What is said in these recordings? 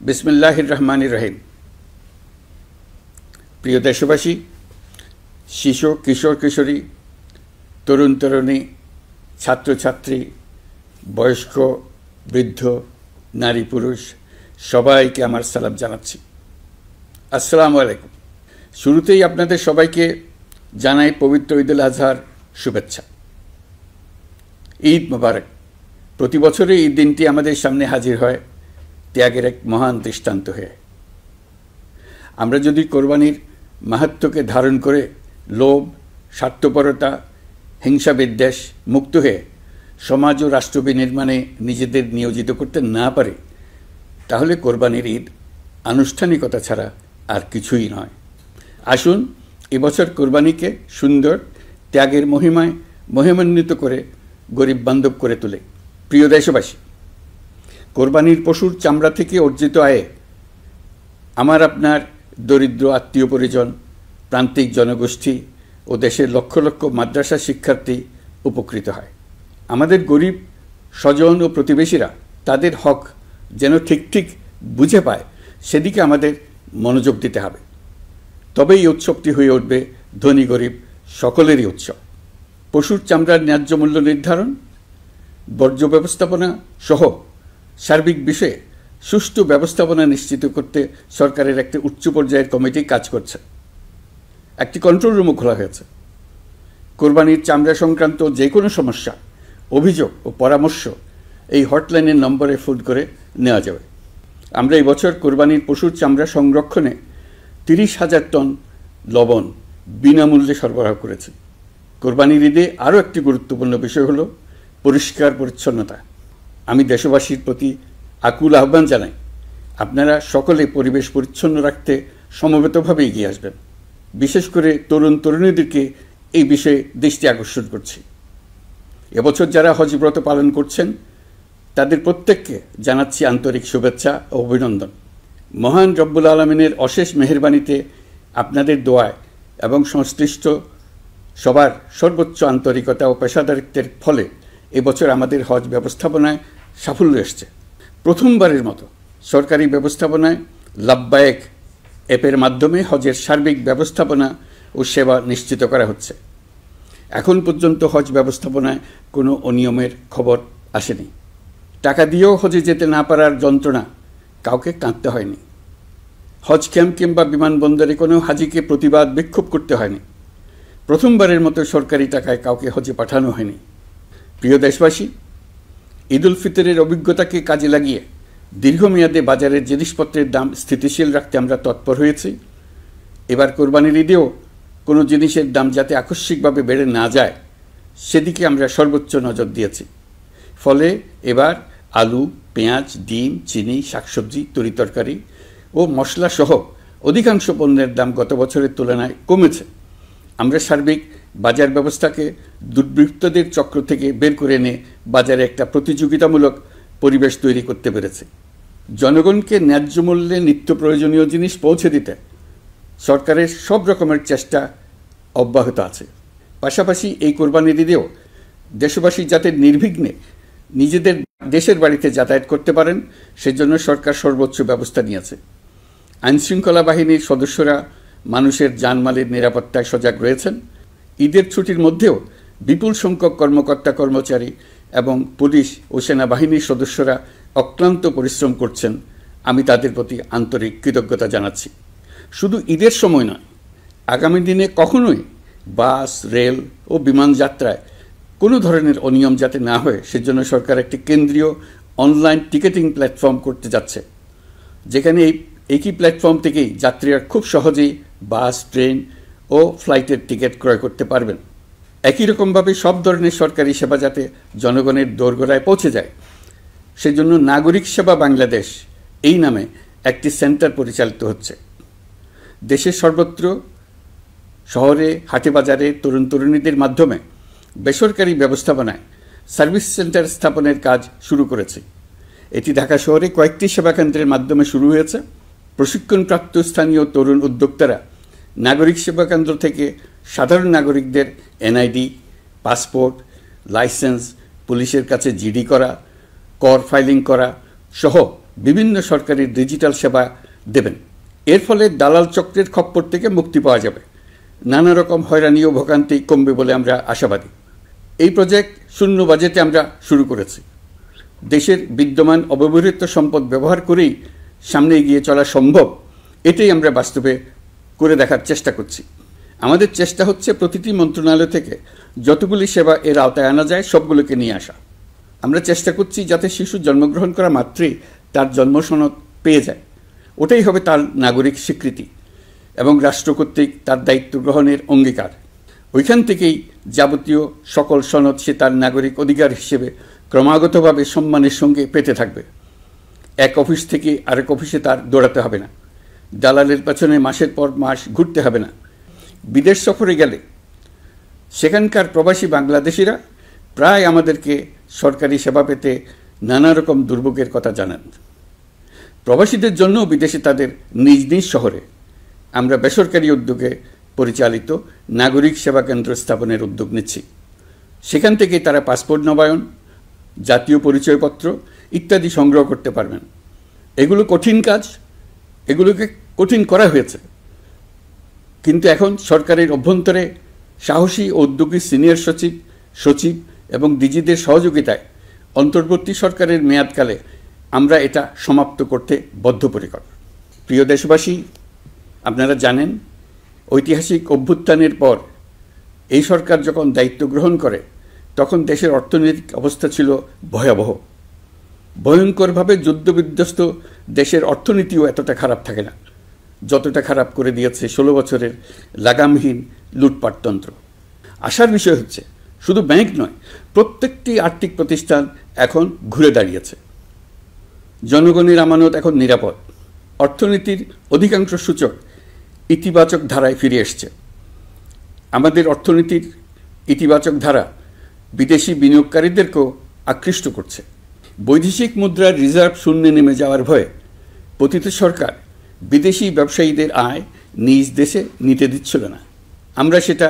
বিসমিল্লাহির রহমানির রহিম। প্রিয় দেশবাসী, শিশু, কিশোর কিশোরী, তরুণ তরুণী, ছাত্রছাত্রী, বয়স্ক, বৃদ্ধ, নারী পুরুষ সবাইকে আমার সালাম জানাচ্ছি। আসসালামু আলাইকুম। শুরুতেই আপনাদের সবাইকে জানাই পবিত্র ঈদুল আজহার শুভেচ্ছা। ঈদ মোবারক। প্রতি বছরই এই দিনটি আমাদের সামনে হাজির হয় ত্যাগের এক মহান দৃষ্টান্ত হয়ে। আমরা যদি কোরবানির মাহাত্ম্যকে ধারণ করে লোভ, স্বার্থপরতা, হিংসা বিদ্বেষ মুক্ত হয়ে সমাজ ও রাষ্ট্র বিনির্মাণে নিজেদের নিয়োজিত করতে না পারি, তাহলে কোরবানির ঈদ আনুষ্ঠানিকতা ছাড়া আর কিছুই নয়। আসুন এবছর কোরবানিকে সুন্দর, ত্যাগের মহিমায় মহিমান্বিত করে গরিব বান্ধব করে তোলে। প্রিয় দেশবাসী, কোরবানির পশুর চামড়া থেকে অর্জিত আয়ে আমার আপনার দরিদ্র আত্মীয় পরিজন, প্রান্তিক জনগোষ্ঠী ও দেশের লক্ষ লক্ষ মাদ্রাসা শিক্ষার্থী উপকৃত হয়। আমাদের গরিব স্বজন ও প্রতিবেশীরা তাদের হক যেন ঠিক বুঝে পায়, সেদিকে আমাদের মনোযোগ দিতে হবে। তবেই এই উৎসবটি হয়ে উঠবে ধনী গরিব সকলেরই উৎসব। পশুর চামড়ার ন্যায্য মূল্য নির্ধারণ, বর্জ্য ব্যবস্থাপনা সহ সার্বিক বিষয়ে সুষ্ঠু ব্যবস্থাপনা নিশ্চিত করতে সরকারের একটি উচ্চ পর্যায়ের কমিটি কাজ করছে। একটি কন্ট্রোল রুমও খোলা হয়েছে। কোরবানির চামড়া সংক্রান্ত যে কোনো সমস্যা, অভিযোগ ও পরামর্শ এই হটলাইনের নম্বরে ফোন করে নেওয়া যাবে। আমরা এই বছর কোরবানির পশুর চামড়া সংরক্ষণে 30,000 টন লবণ বিনামূল্যে সরবরাহ করেছি। কোরবানির ঈদে আরও একটি গুরুত্বপূর্ণ বিষয় হলো পরিষ্কার পরিচ্ছন্নতা। আমি দেশবাসীর প্রতি আকুল আহ্বান জানাই, আপনারা সকলে পরিবেশ পরিচ্ছন্ন রাখতে সমবেতভাবে এগিয়ে আসবেন। বিশেষ করে তরুণ তরুণীদেরকে এই বিষয়ে দৃষ্টি আকর্ষণ করছি। এবছর যারা হজ ব্রত পালন করছেন তাদের প্রত্যেককে জানাচ্ছি আন্তরিক শুভেচ্ছা ও অভিনন্দন। মহান রব্বুল আলমিনের অশেষ মেহেরবানিতে, আপনাদের দোয়ায় এবং সংশ্লিষ্ট সবার সর্বোচ্চ আন্তরিকতা ও পেশাদারিত্বের ফলে এবছর আমাদের হজ ব্যবস্থাপনায় সাফল্য এসছে। প্রথমবারের মতো সরকারি ব্যবস্থাপনায় লাব্বায়েক অ্যাপের মাধ্যমে হজের সার্বিক ব্যবস্থাপনা ও সেবা নিশ্চিত করা হচ্ছে। এখন পর্যন্ত হজ ব্যবস্থাপনায় কোনো অনিয়মের খবর আসেনি। টাকা দিয়েও হজে যেতে না পারার যন্ত্রণা কাউকে কাঁদতে হয়নি। হজ ক্যাম্প কিংবা বিমানবন্দরে কোনো হাজিকে প্রতিবাদ বিক্ষোভ করতে হয়নি। প্রথমবারের মতো সরকারি টাকায় কাউকে হজে পাঠানো হয়নি। প্রিয় দেশবাসী, ঈদুল ফিতরের অভিজ্ঞতাকে কাজে লাগিয়ে দীর্ঘমেয়াদে বাজারের জিনিসপত্রের দাম স্থিতিশীল রাখতে আমরা তৎপর হয়েছি। এবার কোরবানির ঈদেও কোনো জিনিসের দাম যাতে আকস্মিকভাবে বেড়ে না যায়, সেদিকে আমরা সর্বোচ্চ নজর দিয়েছি। ফলে এবার আলু, পেঁয়াজ, ডিম, চিনি, শাকসবজি, তরিতরকারি ও মশলা সহ অধিকাংশ পণ্যের দাম গত বছরের তুলনায় কমেছে। আমরা সার্বিক বাজার ব্যবস্থাকে দুর্বৃত্তদের চক্র থেকে বের করে এনে বাজারে একটা প্রতিযোগিতামূলক পরিবেশ তৈরি করতে পেরেছি। জনগণকে ন্যায্য মূল্যে নিত্য প্রয়োজনীয় জিনিস পৌঁছে দিতে সরকারের সব রকমের চেষ্টা অব্যাহত আছে। পাশাপাশি এই কোরবানির ঈদেও দেশবাসী যাতে নির্বিঘ্নে নিজেদের দেশের বাড়িতে যাতায়াত করতে পারেন, সেজন্য সরকার সর্বোচ্চ ব্যবস্থা নিয়েছে। আইনশৃঙ্খলা বাহিনীর সদস্যরা মানুষের জানমালের নিরাপত্তায় সজাগ রয়েছেন। ঈদের ছুটির মধ্যেও বিপুল সংখ্যক কর্মকর্তা কর্মচারী এবং পুলিশ ও সেনাবাহিনীর সদস্যরা অক্লান্ত পরিশ্রম করছেন। আমি তাদের প্রতি আন্তরিক কৃতজ্ঞতা জানাচ্ছি। শুধু ঈদের সময় নয়, আগামী দিনে কখনোই বাস, রেল ও বিমান যাত্রায় কোনো ধরনের অনিয়ম যাতে না হয়, সেজন্য সরকার একটি কেন্দ্রীয় অনলাইন টিকেটিং প্ল্যাটফর্ম করতে যাচ্ছে, যেখানে এই একই প্ল্যাটফর্ম থেকেই যাত্রীরা খুব সহজেই বাস, ট্রেন ও ফ্লাইটের টিকিট ক্রয় করতে পারবেন। একই রকমভাবে সব ধরনের সরকারি সেবা যাতে জনগণের দোরগোড়ায় পৌঁছে যায়, সেজন্য নাগরিক সেবা বাংলাদেশ এই নামে একটি সেন্টার পরিচালিত হচ্ছে। দেশের সর্বত্র শহরে, হাটে বাজারে তরুণ তরুণীদের মাধ্যমে বেসরকারি ব্যবস্থাপনায় সার্ভিস সেন্টার স্থাপনের কাজ শুরু করেছে। এটি ঢাকা শহরে কয়েকটি সেবা কেন্দ্রের মাধ্যমে শুরু হয়েছে। প্রশিক্ষণপ্রাপ্ত স্থানীয় তরুণ উদ্যোক্তারা নাগরিক সেবা কেন্দ্র থেকে সাধারণ নাগরিকদের এনআইডি, পাসপোর্ট, লাইসেন্স, পুলিশের কাছে জিডি করা, কর ফাইলিং করা সহ বিভিন্ন সরকারি ডিজিটাল সেবা দেবেন। এর ফলে দালাল চক্রের খপ্পর থেকে মুক্তি পাওয়া যাবে, নানা রকম হয়রানি ও ভোগান্তি কমবে বলে আমরা আশাবাদী। এই প্রজেক্ট শূন্য বাজেটে আমরা শুরু করেছি। দেশের বিদ্যমান অব্যবহৃত সম্পদ ব্যবহার করেই সামনে এগিয়ে চলা সম্ভব, এটাই আমরা বাস্তবে করে দেখার চেষ্টা করছি। আমাদের চেষ্টা হচ্ছে প্রতিটি মন্ত্রণালয় থেকে যতগুলি সেবা এর আওতায় আনা যায় সবগুলোকে নিয়ে আসা। আমরা চেষ্টা করছি যাতে শিশু জন্মগ্রহণ করা মাত্রই তার জন্ম সনদ পেয়ে যায়, ওটাই হবে তার নাগরিক স্বীকৃতি এবং রাষ্ট্র কর্তৃক তার দায়িত্ব গ্রহণের অঙ্গীকার। ওইখান থেকেই যাবতীয় সকল সনদ সে তার নাগরিক অধিকার হিসেবে ক্রমাগতভাবে সম্মানের সঙ্গে পেতে থাকবে। এক অফিস থেকে আরেক অফিসে তার দৌড়াতে হবে না, দালালের পেছনে মাসের পর মাস ঘুরতে হবে না। বিদেশ সফরে গেলে সেখানকার প্রবাসী বাংলাদেশিরা প্রায় আমাদেরকে সরকারি সেবা পেতে নানা রকম দুর্ভোগের কথা জানান। প্রবাসীদের জন্য বিদেশে তাদের নিজ নিজ শহরে আমরা বেসরকারি উদ্যোগে পরিচালিত নাগরিক সেবা কেন্দ্র স্থাপনের উদ্যোগ নিচ্ছি। সেখান থেকে তারা পাসপোর্ট নবায়ন, জাতীয় পরিচয়পত্র ইত্যাদি সংগ্রহ করতে পারবেন। এগুলো কঠিন কাজ, এগুলোকে কঠিন করা হয়েছে, কিন্তু এখন সরকারের অভ্যন্তরে সাহসী ও উদ্যোগী সিনিয়র সচিব এবং ডিজিদের সহযোগিতায় অন্তর্বর্তী সরকারের মেয়াদকালে আমরা এটা সমাপ্ত করতে বদ্ধপরিকর। প্রিয় দেশবাসী, আপনারা জানেন ঐতিহাসিক অভ্যুত্থানের পর এই সরকার যখন দায়িত্ব গ্রহণ করে তখন দেশের অর্থনৈতিক অবস্থা ছিল ভয়াবহ। ভয়ঙ্করভাবে যুদ্ধবিধ্বস্ত দেশের অর্থনীতিও এতটা খারাপ থাকে না যতটা খারাপ করে দিয়েছে 16 বছরের লাগামহীন লুটপাটতন্ত্র। আশার বিষয় হচ্ছে শুধু ব্যাংক নয়, প্রত্যেকটি আর্থিক প্রতিষ্ঠান এখন ঘুরে দাঁড়িয়েছে। জনগণের আমানত এখন নিরাপদ। অর্থনীতির অধিকাংশ সূচক ইতিবাচক ধারায় ফিরে এসছে। আমাদের অর্থনীতির ইতিবাচক ধারা বিদেশি বিনিয়োগকারীদেরকেও আকৃষ্ট করছে। বৈদেশিক মুদ্রার রিজার্ভ শূন্যে নেমে যাওয়ার ভয়ে পতিত সরকার বিদেশি ব্যবসায়ীদের আয় নিজ দেশে নিতে দিচ্ছিল না। আমরা সেটা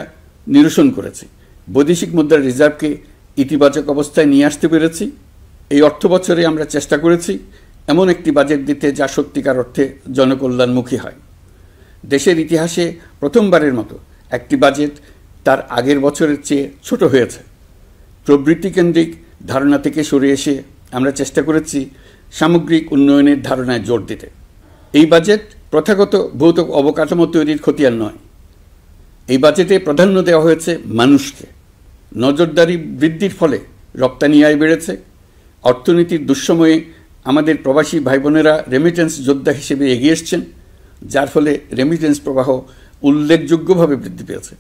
নিরসন করেছি, বৈদেশিক মুদ্রার রিজার্ভকে ইতিবাচক অবস্থায় নিয়ে আসতে পেরেছি। এই অর্থ বছরে আমরা চেষ্টা করেছি এমন একটি বাজেট দিতে যা সত্যিকার অর্থে জনকল্যাণমুখী হয়। দেশের ইতিহাসে প্রথমবারের মতো একটি বাজেট তার আগের বছরের চেয়ে ছোট হয়েছে। প্রবৃত্তি কেন্দ্রিক ধারণা থেকে সরে এসে আমরা চেষ্টা করেছি সামগ্রিক উন্নয়নের ধারণায় জোর দিতে। এই বাজেট প্রথাগত ভৌত অবকাঠামো তৈরির খতিয়ান নয়। এই বাজেটে প্রাধান্য দেওয়া হয়েছে মানুষকে। নজরদারি বৃদ্ধির ফলে রপ্তানি আয় বেড়েছে। অর্থনীতির দুঃসময়ে আমাদের প্রবাসী ভাই বোনেরা রেমিটেন্স যোদ্ধা হিসেবে এগিয়ে এসছেন, যার ফলে রেমিটেন্স প্রবাহ উল্লেখযোগ্যভাবে বৃদ্ধি পেয়েছে।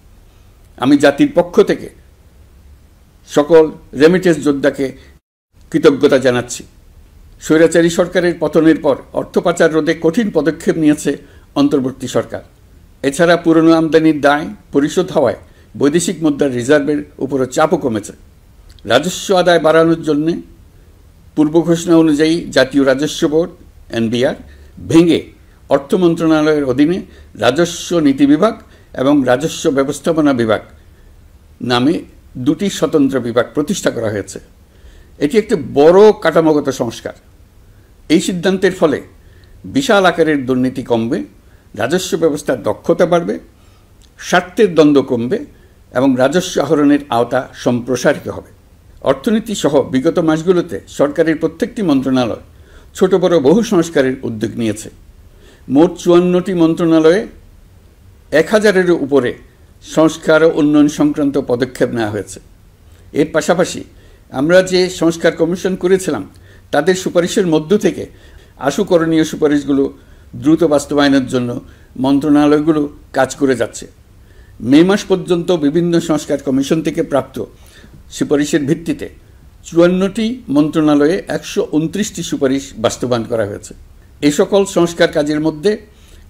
আমি জাতির পক্ষ থেকে সকল রেমিটেন্স যোদ্ধাকে কৃতজ্ঞতা জানাচ্ছি। স্বৈরাচারী সরকারের পতনের পর অর্থ পাচার রোধে কঠিন পদক্ষেপ নিয়েছে অন্তর্বর্তী সরকার। এছাড়া পুরনো আমদানির দায় পরিশোধ হওয়ায় বৈদেশিক মুদ্রার রিজার্ভের উপরও চাপও কমেছে। রাজস্ব আদায় বাড়ানোর জন্য পূর্ব ঘোষণা অনুযায়ী জাতীয় রাজস্ব বোর্ড NBR ভেঙে অর্থ মন্ত্রণালয়ের অধীনে রাজস্ব নীতি বিভাগ এবং রাজস্ব ব্যবস্থাপনা বিভাগ নামে দুটি স্বতন্ত্র বিভাগ প্রতিষ্ঠা করা হয়েছে। এটি একটি বড় কাঠামোগত সংস্কার। এই সিদ্ধান্তের ফলে বিশাল আকারের দুর্নীতি কমবে, রাজস্ব ব্যবস্থার দক্ষতা বাড়বে, স্বার্থের দ্বন্দ্ব কমবে এবং রাজস্ব আহরণের আওতা সম্প্রসারিত হবে। অর্থনীতি সহ বিগত মাসগুলোতে সরকারের প্রত্যেকটি মন্ত্রণালয় ছোট বড় বহু সংস্কারের উদ্যোগ নিয়েছে। মোট 54টি মন্ত্রণালয়ে 1000-এরও উপরে সংস্কার ও উন্নয়ন সংক্রান্ত পদক্ষেপ নেওয়া হয়েছে। এর পাশাপাশি আমরা যে সংস্কার কমিশন করেছিলাম তাদের সুপারিশের মধ্য থেকে আশু করণীয় সুপারিশগুলো দ্রুত বাস্তবায়নের জন্য মন্ত্রণালয়গুলো কাজ করে যাচ্ছে। মে মাস পর্যন্ত বিভিন্ন সংস্কার কমিশন থেকে প্রাপ্ত সুপারিশের ভিত্তিতে 54টি মন্ত্রণালয়ে 129টি সুপারিশ বাস্তবায়ন করা হয়েছে। এই সকল সংস্কার কাজের মধ্যে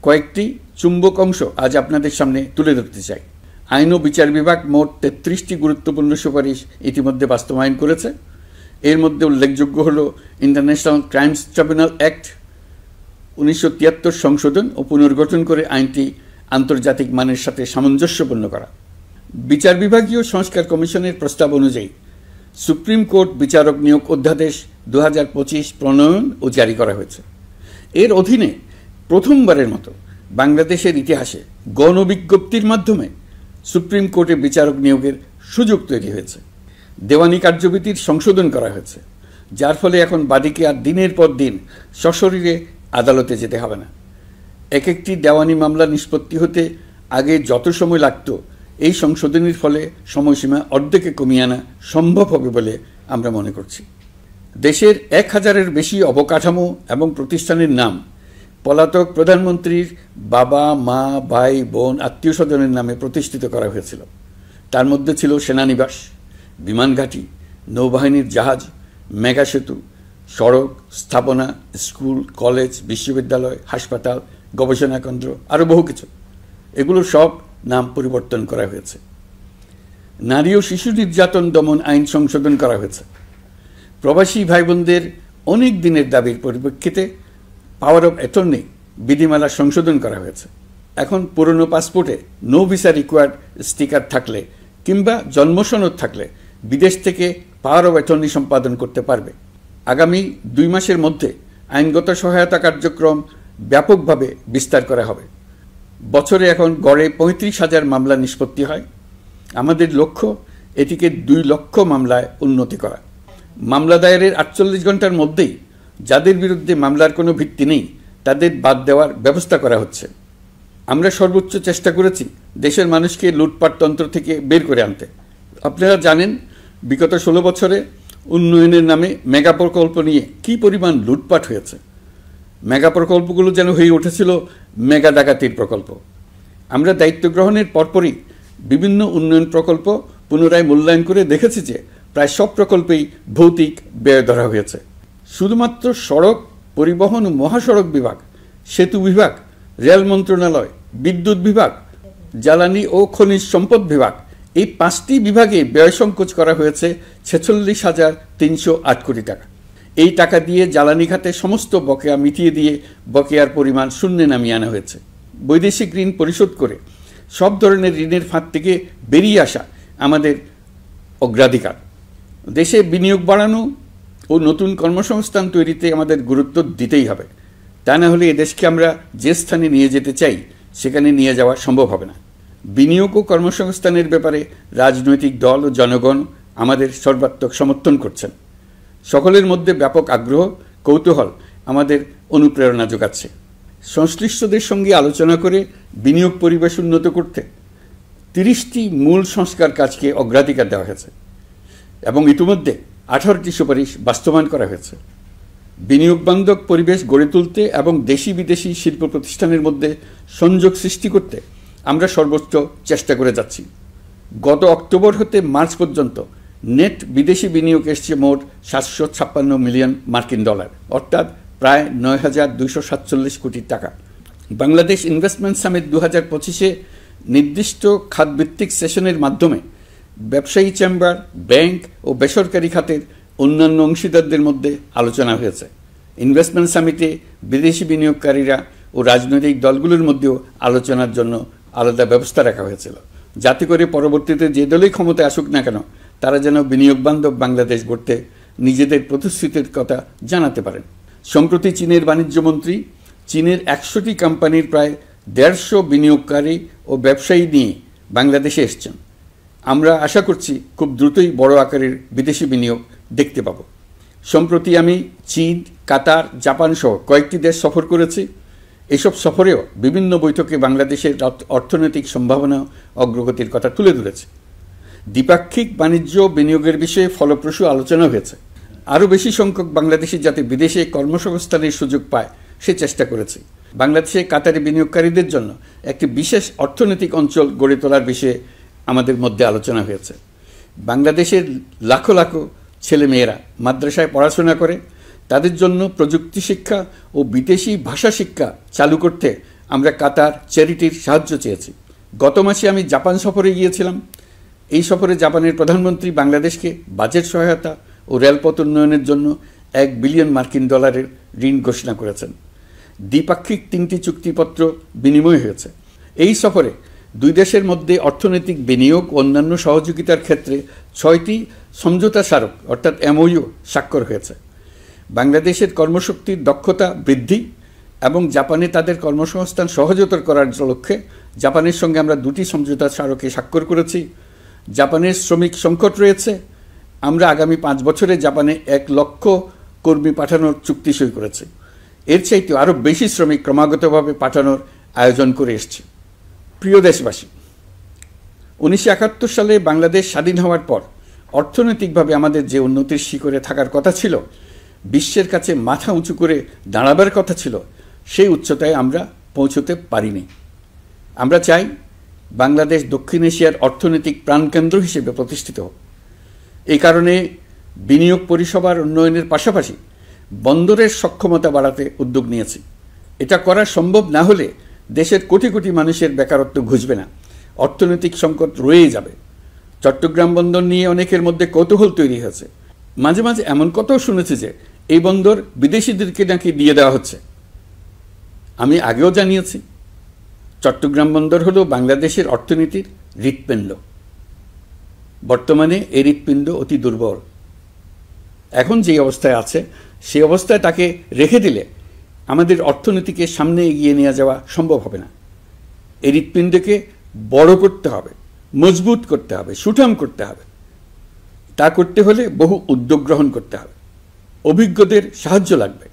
কয়েকটি চুম্বক অংশ আজ আপনাদের সামনে তুলে ধরতে চাই। আইন ও বিচার বিভাগ মোট 33টি গুরুত্বপূর্ণ সুপারিশ ইতিমধ্যে বাস্তবায়ন করেছে। এর মধ্যে উল্লেখযোগ্য হল ইন্টারন্যাশনাল ক্রাইমস ট্রাইব্যুনাল অ্যাক্ট 1973 সংশোধন ও পুনর্গঠন করে আইনটি আন্তর্জাতিক মানের সাথে সামঞ্জস্যপূর্ণ করা। বিচার বিভাগীয় সংস্কার কমিশনের প্রস্তাব অনুযায়ী সুপ্রিম কোর্ট বিচারক নিয়োগ অধ্যাদেশ 2025 প্রণয়ন ও জারি করা হয়েছে। এর অধীনে প্রথমবারের মতো বাংলাদেশের ইতিহাসে গণবিজ্ঞপ্তির মাধ্যমে সুপ্রিম কোর্টে বিচারক নিয়োগের সুযোগ তৈরি হয়েছে। দেওয়ানি কার্যবিধির সংশোধন করা হয়েছে, যার ফলে এখন বাদীকে আর দিনের পর দিন সশরীরে আদালতে যেতে হবে না। এক একটি দেওয়ানি মামলা নিষ্পত্তি হতে আগে যত সময় লাগত, এই সংশোধনীর ফলে সময়সীমা অর্ধেকে কমিয়ে আনা সম্ভব হবে বলে আমরা মনে করছি। দেশের 1000-এর বেশি অবকাঠামো এবং প্রতিষ্ঠানের নাম পলাতক প্রধানমন্ত্রীর বাবা, মা, ভাই, বোন, আত্মীয় স্বজনের নামে প্রতিষ্ঠিত করা হয়েছিল। তার মধ্যে ছিল সেনানিবাস, বিমানঘাঁটি, নৌবাহিনীর জাহাজ, মেগা সেতু, সড়ক, স্থাপনা, স্কুল, কলেজ, বিশ্ববিদ্যালয়, হাসপাতাল, গবেষণা কেন্দ্র, আরও বহু কিছু। এগুলোর সব নাম পরিবর্তন করা হয়েছে। নারী ও শিশু নির্যাতন দমন আইন সংশোধন করা হয়েছে। প্রবাসী ভাই বোনদের অনেক দিনের দাবির পরিপ্রেক্ষিতে পাওয়ার অফ অ্যাটর্নি বিধিমালা সংশোধন করা হয়েছে। এখন পুরনো পাসপোর্টে নো ভিসা রিকোয়ার্ড স্টিকার থাকলে কিংবা জন্মসনদ থাকলে বিদেশ থেকে পাওয়ার অফ অ্যাটর্নি সম্পাদন করতে পারবে। আগামী 2 মাসের মধ্যে আইনগত সহায়তা কার্যক্রম ব্যাপকভাবে বিস্তার করা হবে। বছরে এখন গড়ে 35,000 মামলা নিষ্পত্তি হয়। আমাদের লক্ষ্য এটিকে 2 লক্ষ মামলায় উন্নতি করা। মামলা দায়েরের 48 ঘন্টার মধ্যেই যাদের বিরুদ্ধে মামলার কোনো ভিত্তি নেই তাদের বাদ দেওয়ার ব্যবস্থা করা হচ্ছে। আমরা সর্বোচ্চ চেষ্টা করেছি দেশের মানুষকে লুটপাটতন্ত্র থেকে বের করে আনতে। আপনারা জানেন, বিগত 16 বছরে উন্নয়নের নামে মেগা প্রকল্প নিয়ে কী পরিমাণ লুটপাট হয়েছে। মেগা প্রকল্পগুলো যেন হয়ে উঠেছিল মেগা ডাকাতির প্রকল্প। আমরা দায়িত্ব গ্রহণের পরপরই বিভিন্ন উন্নয়ন প্রকল্প পুনরায় মূল্যায়ন করে দেখেছি যে প্রায় সব প্রকল্পেই ভৌতিক ব্যয় ধরা হয়েছে। শুধুমাত্র সড়ক, পরিবহন ও মহাসড়ক বিভাগ, সেতু বিভাগ, রেল মন্ত্রণালয়, বিদ্যুৎ বিভাগ, জ্বালানি ও খনিজ সম্পদ বিভাগ, এই 5টি বিভাগে ব্যয় সংকোচ করা হয়েছে 46,308 কোটি টাকা। এই টাকা দিয়ে জ্বালানি খাতে সমস্ত বকেয়া মিটিয়ে দিয়ে বকেয়ার পরিমাণ শূন্যে নামিয়ে আনা হয়েছে। বৈদেশিক ঋণ পরিশোধ করে সব ধরনের ঋণের ফাঁদ থেকে বেরিয়ে আসা আমাদের অগ্রাধিকার। দেশে বিনিয়োগ বাড়ানো ও নতুন কর্মসংস্থান তৈরিতে আমাদের গুরুত্ব দিতেই হবে। তা না হলে এদেশকে আমরা যে স্থানে নিয়ে যেতে চাই সেখানে নিয়ে যাওয়া সম্ভব হবে না। বিনিয়োগ ও কর্মসংস্থানের ব্যাপারে রাজনৈতিক দল ও জনগণ আমাদের সর্বাত্মক সমর্থন করছেন। সকলের মধ্যে ব্যাপক আগ্রহ, কৌতূহল আমাদের অনুপ্রেরণা যোগাচ্ছে। সংশ্লিষ্টদের সঙ্গে আলোচনা করে বিনিয়োগ পরিবেশ উন্নত করতে 30টি মূল সংস্কার কাজকে অগ্রাধিকার দেওয়া হয়েছে এবং ইতিমধ্যে 18টি সুপারিশ বাস্তবায়ন করা হয়েছে। বিনিয়োগ বান্ধব পরিবেশ গড়ে তুলতে এবং দেশি বিদেশি শিল্প প্রতিষ্ঠানের মধ্যে সংযোগ সৃষ্টি করতে আমরা সর্বোচ্চ চেষ্টা করে যাচ্ছি। গত অক্টোবর হতে মার্চ পর্যন্ত নেট বিদেশি বিনিয়োগ এসছে মোট 756 মিলিয়ন মার্কিন ডলার, অর্থাৎ প্রায় 9,247 কোটি টাকা। বাংলাদেশ ইনভেস্টমেন্ট সামিট 2025-এ নির্দিষ্ট খাতভিত্তিক সেশনের মাধ্যমে ব্যবসায়ী চেম্বার, ব্যাংক ও বেসরকারি খাতের অন্যান্য অংশীদারদের মধ্যে আলোচনা হয়েছে। ইনভেস্টমেন্ট সামিটে বিদেশি বিনিয়োগকারীরা ও রাজনৈতিক দলগুলোর মধ্যেও আলোচনার জন্য আলাদা ব্যবস্থা রাখা হয়েছিল, যাতে করে পরবর্তীতে যে দলই ক্ষমতায় আসুক না কেন তারা যেন বিনিয়োগ বান্ধব বাংলাদেশ গড়তে নিজেদের প্রতিশ্রুতির কথা জানাতে পারেন। সম্প্রতি চীনের বাণিজ্যমন্ত্রী চীনের 100টি কোম্পানির প্রায় 150 বিনিয়োগকারী ও ব্যবসায়ী নিয়ে বাংলাদেশে এসছেন। আমরা আশা করছি খুব দ্রুতই বড় আকারের বিদেশি বিনিয়োগ দেখতে পাব। সম্প্রতি আমি চীন, কাতার, জাপান সহ কয়েকটি দেশ সফর করেছি। এসব সফরেও বিভিন্ন বৈঠকে বাংলাদেশের অর্থনৈতিক সম্ভাবনা অগ্রগতির কথা তুলে ধরেছে। দ্বিপাক্ষিক বাণিজ্য বিনিয়োগের বিষয়ে ফলপ্রসূ আলোচনা হয়েছে। আরও বেশি সংখ্যক বাংলাদেশি যাতে বিদেশে কর্মসংস্থানের সুযোগ পায় সে চেষ্টা করেছি। বাংলাদেশে কাতারি বিনিয়োগকারীদের জন্য একটি বিশেষ অর্থনৈতিক অঞ্চল গড়ে তোলার বিষয়ে আমাদের মধ্যে আলোচনা হয়েছে। বাংলাদেশের লাখো লাখো ছেলেমেয়েরা মাদ্রাসায় পড়াশোনা করে, তাদের জন্য প্রযুক্তি শিক্ষা ও বিদেশি ভাষা শিক্ষা চালু করতে আমরা কাতার চ্যারিটির সাহায্য চেয়েছি। গত মাসে আমি জাপান সফরে গিয়েছিলাম। এই সফরে জাপানের প্রধানমন্ত্রী বাংলাদেশকে বাজেট সহায়তা ও রেলপথ উন্নয়নের জন্য $1 বিলিয়ন মার্কিন ডলারের ঋণ ঘোষণা করেছেন। দ্বিপাক্ষিক 3টি চুক্তিপত্র বিনিময় হয়েছে। এই সফরে দুই দেশের মধ্যে অর্থনৈতিক বিনিয়োগ ও অন্যান্য সহযোগিতার ক্ষেত্রে 6টি সমঝোতা স্মারক অর্থাৎ এমওইউ স্বাক্ষর হয়েছে। বাংলাদেশের কর্মশক্তির দক্ষতা বৃদ্ধি এবং জাপানে তাদের কর্মসংস্থান সহজতর করার লক্ষ্যে জাপানের সঙ্গে আমরা 2টি সমঝোতা স্মারকে স্বাক্ষর করেছি। জাপানের শ্রমিক সংকট রয়েছে, আমরা আগামী 5 বছরে জাপানে 1 লক্ষ কর্মী পাঠানোর চুক্তি সই করেছি। এর চাইতে আরও বেশি শ্রমিক ক্রমাগতভাবে পাঠানোর আয়োজন করে এসছে। প্রিয় দেশবাসী, 1971 সালে বাংলাদেশ স্বাধীন হওয়ার পর অর্থনৈতিকভাবে আমাদের যে উন্নতির শিখরে থাকার কথা ছিল, বিশ্বের কাছে মাথা উঁচু করে দাঁড়াবার কথা ছিল, সেই উচ্চতায় আমরা পৌঁছতে পারিনি। আমরা চাই বাংলাদেশ দক্ষিণ এশিয়ার অর্থনৈতিক প্রাণকেন্দ্র হিসেবে প্রতিষ্ঠিত হোক। এই কারণে বিনিয়োগ পরিষেবার উন্নয়নের পাশাপাশি বন্দরের সক্ষমতা বাড়াতে উদ্যোগ নিয়েছি। এটা করা সম্ভব না হলে দেশের কোটি কোটি মানুষের বেকারত্ব ঘুচবে না, অর্থনৈতিক সংকট রয়েই যাবে। চট্টগ্রাম বন্দর নিয়ে অনেকের মধ্যে কৌতূহল তৈরি হয়েছে। মাঝে মাঝে এমন কথাও শুনেছি যে এই বন্দর বিদেশিদেরকে নাকি দিয়ে দেওয়া হচ্ছে। আমি আগেও জানিয়েছি, চট্টগ্রাম বন্দর হলো বাংলাদেশের অর্থনীতির হৃৎপিণ্ড। বর্তমানে এই হৃৎপিণ্ড অতি দুর্বল। এখন যে অবস্থায় আছে সেই অবস্থায় তাকে রেখে দিলে আমাদের অর্থনীতিকে সামনে এগিয়ে নিয়ে যাওয়া সম্ভব হবে না। এই হৃৎপিণ্ডকে বড় করতে হবে, মজবুত করতে হবে, সুঠাম করতে হবে। তা করতে হলে বহু উদ্যোগ গ্রহণ করতে হবে, অভিজ্ঞদের সাহায্য লাগবে।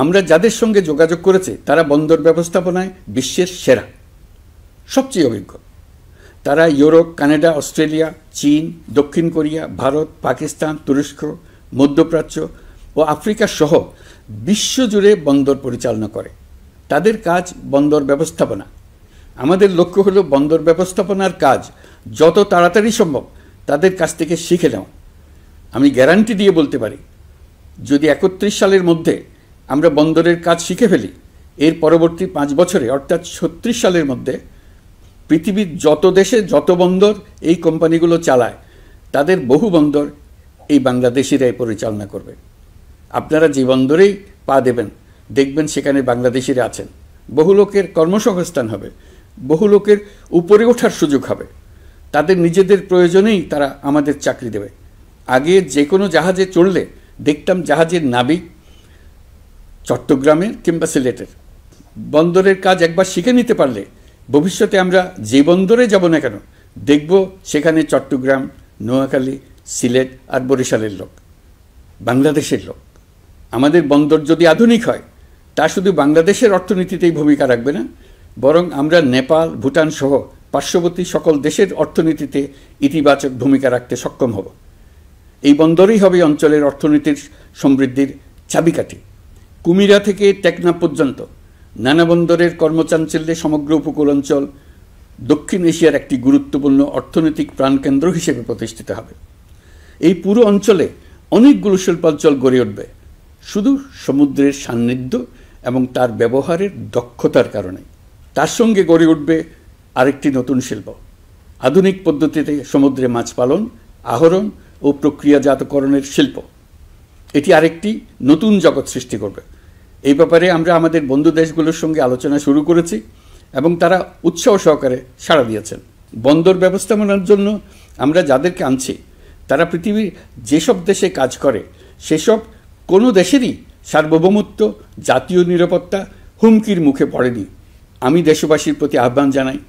আমরা যাদের সঙ্গে যোগাযোগ করেছি তারা বন্দর ব্যবস্থাপনায় বিশ্বের সেরা, সবচেয়ে অভিজ্ঞ। তারা ইউরোপ, কানাডা, অস্ট্রেলিয়া, চীন, দক্ষিণ কোরিয়া, ভারত, পাকিস্তান, তুরস্ক, মধ্যপ্রাচ্য ও আফ্রিকা সহ বিশ্বজুড়ে বন্দর পরিচালনা করে। তাদের কাজ বন্দর ব্যবস্থাপনা। আমাদের লক্ষ্য হলো বন্দর ব্যবস্থাপনার কাজ যত তাড়াতাড়ি সম্ভব তাদের কাছ থেকে শিখে নেওয়া। আমি গ্যারান্টি দিয়ে বলতে পারি, যদি 31 সালের মধ্যে আমরা বন্দরের কাজ শিখে ফেলি, এর পরবর্তী 5 বছরে অর্থাৎ 36 সালের মধ্যে পৃথিবীর যত দেশে যত বন্দর এই কোম্পানিগুলো চালায় তাদের বহু বন্দর এই বাংলাদেশিরাই পরিচালনা করবে। আপনারা যে বন্দরেই পা দেবেন দেখবেন সেখানে বাংলাদেশিরা আছেন। বহু লোকের কর্মসংস্থান হবে, বহু লোকের উপরে ওঠার সুযোগ হবে। তাদের নিজেদের প্রয়োজনেই তারা আমাদের চাকরি দেবে। আগে যে কোনো জাহাজে চড়লে দেখতাম জাহাজের নাবিক চট্টগ্রামের কিংবা সিলেটের। বন্দরের কাজ একবার শিখে নিতে পারলে ভবিষ্যতে আমরা যে বন্দরে যাব না কেন দেখব সেখানে চট্টগ্রাম, নোয়াখালী, সিলেট আর বরিশালের লোক, বাংলাদেশের লোক। আমাদের বন্দর যদি আধুনিক হয় তা শুধু বাংলাদেশের অর্থনীতিতেই ভূমিকা রাখবে না, বরং আমরা নেপাল, ভুটান সহ পার্শ্ববর্তী সকল দেশের অর্থনীতিতে ইতিবাচক ভূমিকা রাখতে সক্ষম হব। এই বন্দরই হবে অঞ্চলের অর্থনীতির সমৃদ্ধির চাবিকাঠি। কুমিরা থেকে টেকনাফ পর্যন্ত নানা বন্দরের কর্মচাঞ্চল্যে সমগ্র উপকূল অঞ্চল দক্ষিণ এশিয়ার একটি গুরুত্বপূর্ণ অর্থনৈতিক প্রাণকেন্দ্র হিসেবে প্রতিষ্ঠিত হবে। এই পুরো অঞ্চলে অনেকগুলো শিল্পাঞ্চল গড়ে উঠবে শুধু সমুদ্রের সান্নিধ্য এবং তার ব্যবহারের দক্ষতার কারণে। তার সঙ্গে গড়ে উঠবে আরেকটি নতুন শিল্প, আধুনিক পদ্ধতিতে সমুদ্রে মাছ পালন, আহরণ ও প্রক্রিয়াজাতকরণের শিল্প। এটি আরেকটি নতুন জগৎ সৃষ্টি করবে। এই ব্যাপারে আমরা আমাদের বন্ধু দেশগুলোর সঙ্গে আলোচনা শুরু করেছি এবং তারা উৎসাহ সহকারে সাড়া দিয়েছেন। বন্দর ব্যবস্থাপনার জন্য আমরা যাদেরকে আনছি তারা পৃথিবীর যেসব দেশে কাজ করে সেসব কোনো দেশেরই সার্বভৌমত্ব, জাতীয় নিরাপত্তা হুমকির মুখে পড়েনি। আমি দেশবাসীর প্রতি আহ্বান জানাই,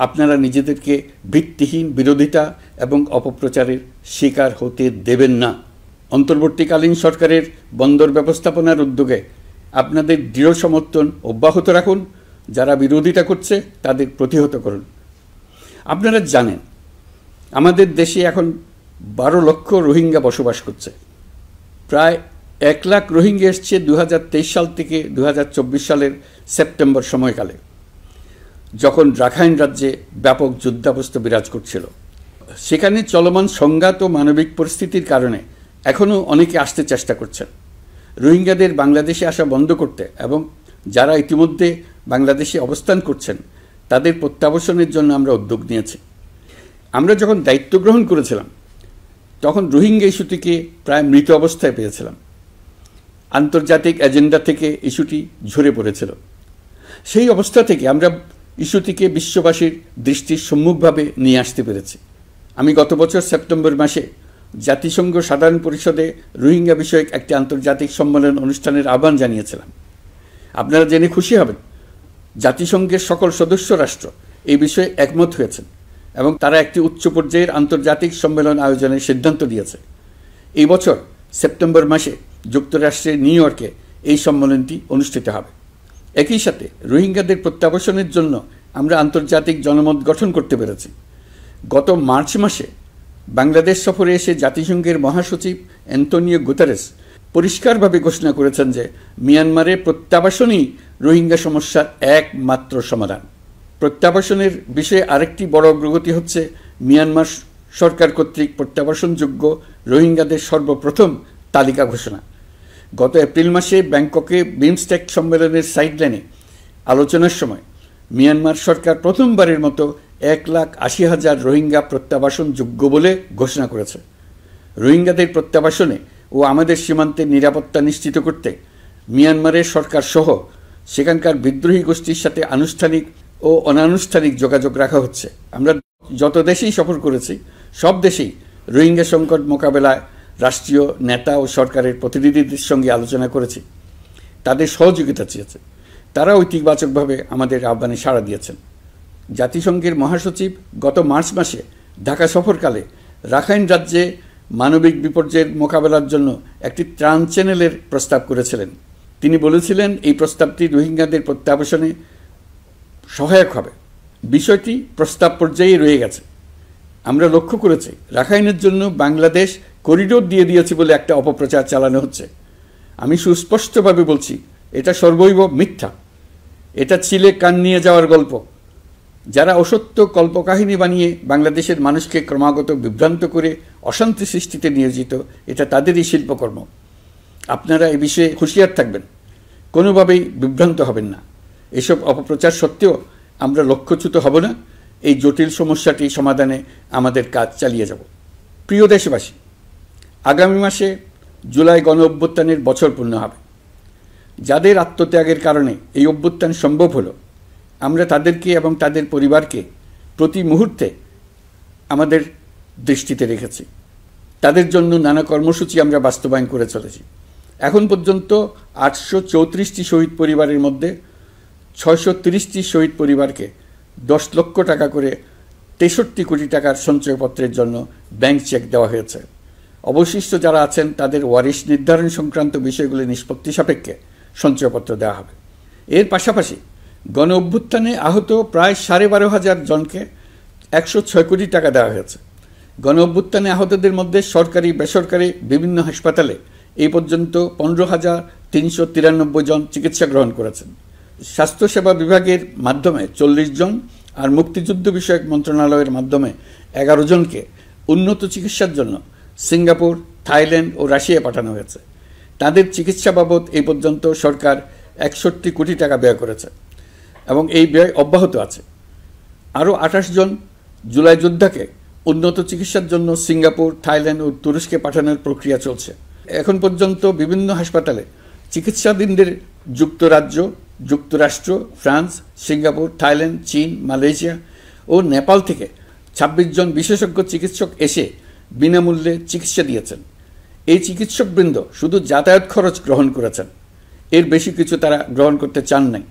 আপনারা নিজেদেরকে ভিত্তিহীন বিরোধিতা এবং অপপ্রচারের শিকার হতে দেবেন না। অন্তর্বর্তীকালীন সরকারের বন্দর ব্যবস্থাপনার উদ্যোগে আপনাদের দৃঢ় সমর্থন অব্যাহত রাখুন। যারা বিরোধিতা করছে তাদের প্রতিহত করুন। আপনারা জানেন আমাদের দেশে এখন 12 লক্ষ রোহিঙ্গা বসবাস করছে। প্রায় 1 লাখ রোহিঙ্গা এসছে 2023 সাল থেকে 2024 সালের সেপ্টেম্বর সময়কালে, যখন রাখাইন রাজ্যে ব্যাপক যুদ্ধাবস্থা বিরাজ করছিল। সেখানে চলমান সংঘাত ও মানবিক পরিস্থিতির কারণে এখনও অনেকে আসতে চেষ্টা করছেন। রোহিঙ্গাদের বাংলাদেশে আসা বন্ধ করতে এবং যারা ইতিমধ্যে বাংলাদেশে অবস্থান করছেন তাদের প্রত্যাবাসনের জন্য আমরা উদ্যোগ নিয়েছি। আমরা যখন দায়িত্ব গ্রহণ করেছিলাম তখন রোহিঙ্গা ইস্যুটিকে প্রায় মৃত অবস্থায় পেয়েছিলাম। আন্তর্জাতিক এজেন্ডা থেকে ইস্যুটি ঝরে পড়েছিল। সেই অবস্থা থেকে আমরা ইস্যুটিকে বিশ্ববাসীর দৃষ্টির সম্মুখভাবে নিয়ে আসতে পেরেছি। আমি গত বছর সেপ্টেম্বর মাসে জাতিসংঘ সাধারণ পরিষদে রোহিঙ্গা বিষয়ক একটি আন্তর্জাতিক সম্মেলন অনুষ্ঠানের আহ্বান জানিয়েছিলাম। আপনারা জেনে খুশি হবেন, জাতিসংঘের সকল সদস্য রাষ্ট্র এই বিষয়ে একমত হয়েছেন এবং তারা একটি উচ্চ পর্যায়ের আন্তর্জাতিক সম্মেলন আয়োজনের সিদ্ধান্ত নিয়েছে। এই বছর সেপ্টেম্বর মাসে যুক্তরাষ্ট্রের নিউ ইয়র্কে এই সম্মেলনটি অনুষ্ঠিত হবে। একই সাথে রোহিঙ্গাদের প্রত্যাবাসনের জন্য আমরা আন্তর্জাতিক জনমত গঠন করতে পেরেছি। গত মার্চ মাসে বাংলাদেশ সফরে এসে জাতিসংঘের মহাসচিব অ্যান্তোনিও গুতেরেস পরিষ্কারভাবে ঘোষণা করেছেন যে মিয়ানমারের প্রত্যাবাসনই রোহিঙ্গা সমস্যার একমাত্র সমাধান। প্রত্যাবাসনের বিষয়ে আরেকটি বড় অগ্রগতি হচ্ছে মিয়ানমার সরকার কর্তৃক প্রত্যাবাসনযোগ্য রোহিঙ্গাদের সর্বপ্রথম তালিকা ঘোষণা। গত এপ্রিল মাসে ব্যাংককে বিমস্টেক সম্মেলনের সাইডলাইনে আলোচনার সময় মিয়ানমার সরকার প্রথমবারের মতো 1,80,000 রোহিঙ্গা প্রত্যাবাসনযোগ্য বলে ঘোষণা করেছে। রোহিঙ্গাদের প্রত্যাবাসনে ও আমাদের সীমান্তের নিরাপত্তা নিশ্চিত করতে মিয়ানমারের সরকার সহ সেখানকার বিদ্রোহী গোষ্ঠীর সাথে আনুষ্ঠানিক ও অনানুষ্ঠানিক যোগাযোগ রাখা হচ্ছে। আমরা যত দেশেই সফর করেছি সব দেশেই রোহিঙ্গা সংকট মোকাবেলায় রাষ্ট্রীয় নেতা ও সরকারের প্রতিনিধিদের সঙ্গে আলোচনা করেছি, তাদের সহযোগিতা চেয়েছে। তারা ইতিবাচকভাবে আমাদের আহ্বানে সাড়া দিয়েছেন। জাতিসংঘের মহাসচিব গত মার্চ মাসে ঢাকা সফরকালে রাখাইন রাজ্যে মানবিক বিপর্যয়ের মোকাবেলার জন্য একটি ত্রাণ চ্যানেলের প্রস্তাব করেছিলেন। তিনি বলেছিলেন এই প্রস্তাবটি রোহিঙ্গাদের প্রত্যাবাসনে সহায়ক হবে। বিষয়টি প্রস্তাব পর্যায়ে রয়ে গেছে। আমরা লক্ষ্য করেছি রাখাইনের জন্য বাংলাদেশ করিডোর দিয়ে দিয়েছে বলে একটা অপপ্রচার চালানো হচ্ছে। আমি সুস্পষ্টভাবে বলছি, এটা সর্বৈব মিথ্যা। এটা ছিলে কান নিয়ে যাওয়ার গল্প। যারা অসত্য কল্পকাহিনী বানিয়ে বাংলাদেশের মানুষকে ক্রমাগত বিভ্রান্ত করে অশান্তি সৃষ্টিতে নিয়োজিত, এটা তাদেরই শিল্পকর্ম। আপনারা এ বিষয়ে হুঁশিয়ার থাকবেন, কোনোভাবেই বিভ্রান্ত হবেন না। এসব অপপ্রচার সত্ত্বেও আমরা লক্ষ্যচ্যুত হব না। এই জটিল সমস্যাটি সমাধানে আমাদের কাজ চালিয়ে যাব। প্রিয় দেশবাসী, আগামী মাসে জুলাই গণ অভ্যুত্থানের বছর পূর্ণ হবে। যাদের আত্মত্যাগের কারণে এই অভ্যুত্থান সম্ভব হলো, আমরা তাদেরকে এবং তাদের পরিবারকে প্রতি মুহূর্তে আমাদের দৃষ্টিতে রেখেছি। তাদের জন্য নানা কর্মসূচি আমরা বাস্তবায়ন করে চলেছি। এখন পর্যন্ত 834টি শহীদ পরিবারের মধ্যে 630টি শহীদ পরিবারকে 10 লক্ষ টাকা করে 63 কোটি টাকার সঞ্চয়পত্রের জন্য ব্যাংক চেক দেওয়া হয়েছে। অবশিষ্ট যারা আছেন তাদের ওয়ারিশ নির্ধারণ সংক্রান্ত বিষয়গুলি নিষ্পত্তি সাপেক্ষে সঞ্চয়পত্র দেওয়া হবে। এর পাশাপাশি গণ অভ্যুত্থানে আহত প্রায় 12,500 জনকে 106 কোটি টাকা দেওয়া হয়েছে। গণ অভ্যুত্থানে আহতদের মধ্যে সরকারি বেসরকারি বিভিন্ন হাসপাতালে এই পর্যন্ত 15,393 জন চিকিৎসা গ্রহণ করেছেন। স্বাস্থ্যসেবা বিভাগের মাধ্যমে 40 জন আর মুক্তিযুদ্ধ বিষয়ক মন্ত্রণালয়ের মাধ্যমে 11 জনকে উন্নত চিকিৎসার জন্য সিঙ্গাপুর, থাইল্যান্ড ও রাশিয়া পাঠানো হয়েছে। তাদের চিকিৎসা বাবদ এই পর্যন্ত সরকার 61 কোটি টাকা ব্যয় করেছে এবং এই ব্যয় অব্যাহত আছে। আরও 28 জন জুলাই যোদ্ধাকে উন্নত চিকিৎসার জন্য সিঙ্গাপুর, থাইল্যান্ড ও তুরস্কে পাঠানোর প্রক্রিয়া চলছে। এখন পর্যন্ত বিভিন্ন হাসপাতালে চিকিৎসাধীনদের যুক্তরাজ্য, যুক্তরাষ্ট্র, ফ্রান্স, সিঙ্গাপুর, থাইল্যান্ড, চীন, মালয়েশিয়া ও নেপাল থেকে 26 জন বিশেষজ্ঞ চিকিৎসক এসে বিনামূল্যে চিকিৎসা দিয়েছেন। এই চিকিৎসকবৃন্দ শুধু যাতায়াত খরচ গ্রহণ করেছেন, এর বেশি কিছু তারা গ্রহণ করতে চান নাই।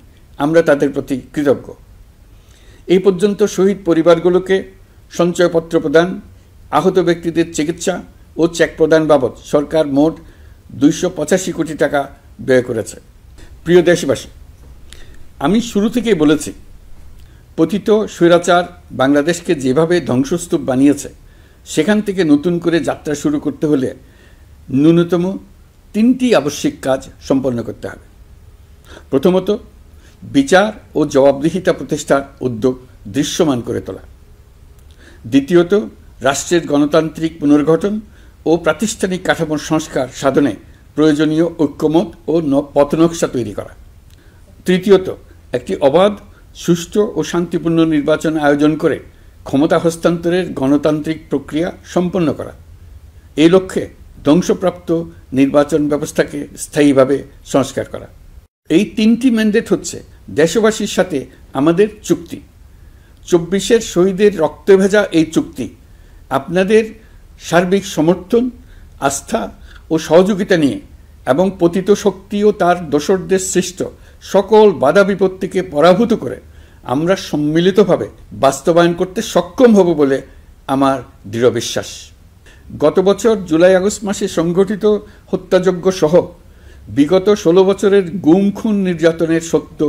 আমরা তাদের প্রতি কৃতজ্ঞ। এই পর্যন্ত শহীদ পরিবারগুলোকে সঞ্চয়পত্র প্রদান, আহত ব্যক্তিদের চিকিৎসা ও চেক প্রদান বাবদ সরকার মোট 285 কোটি টাকা ব্যয় করেছে। প্রিয় দেশবাসী, আমি শুরু থেকেই বলেছি, পতিত স্বৈরাচার বাংলাদেশকে যেভাবে ধ্বংসস্তূপ বানিয়েছে, সেখান থেকে নতুন করে যাত্রা শুরু করতে হলে ন্যূনতম 3টি আবশ্যিক কাজ সম্পন্ন করতে হবে। প্রথমত, বিচার ও জবাবদিহিতা প্রতিষ্ঠার উদ্যোগ দৃশ্যমান করে তোলা। দ্বিতীয়ত, রাষ্ট্রের গণতান্ত্রিক পুনর্গঠন ও প্রাতিষ্ঠানিক কাঠামোর সংস্কার সাধনে প্রয়োজনীয় ঐক্যমত ও পথনকশা তৈরি করা। তৃতীয়ত, একটি অবাধ, সুষ্ঠু ও শান্তিপূর্ণ নির্বাচন আয়োজন করে ক্ষমতা হস্তান্তরের গণতান্ত্রিক প্রক্রিয়া সম্পন্ন করা। এই লক্ষ্যে ধ্বংসপ্রাপ্ত নির্বাচন ব্যবস্থাকে স্থায়ীভাবে সংস্কার করা। এই 3টি ম্যান্ডেট হচ্ছে দেশবাসীর সাথে আমাদের চুক্তি। 24-এর শহীদের রক্তে ভেজা এই চুক্তি আপনাদের সার্বিক সমর্থন, আস্থা ও সহযোগিতা নিয়ে এবং পতিত শক্তি ও তার দোসরদের সৃষ্ট সকল বাধা বিপত্তিকে পরাভূত করে আমরা সম্মিলিতভাবে বাস্তবায়ন করতে সক্ষম হব বলে আমার দৃঢ় বিশ্বাস। গত বছর জুলাই আগস্ট মাসে সংঘটিত হত্যাযজ্ঞ সহ বিগত 16 বছরের গুম খুন নির্যাতনের সত্য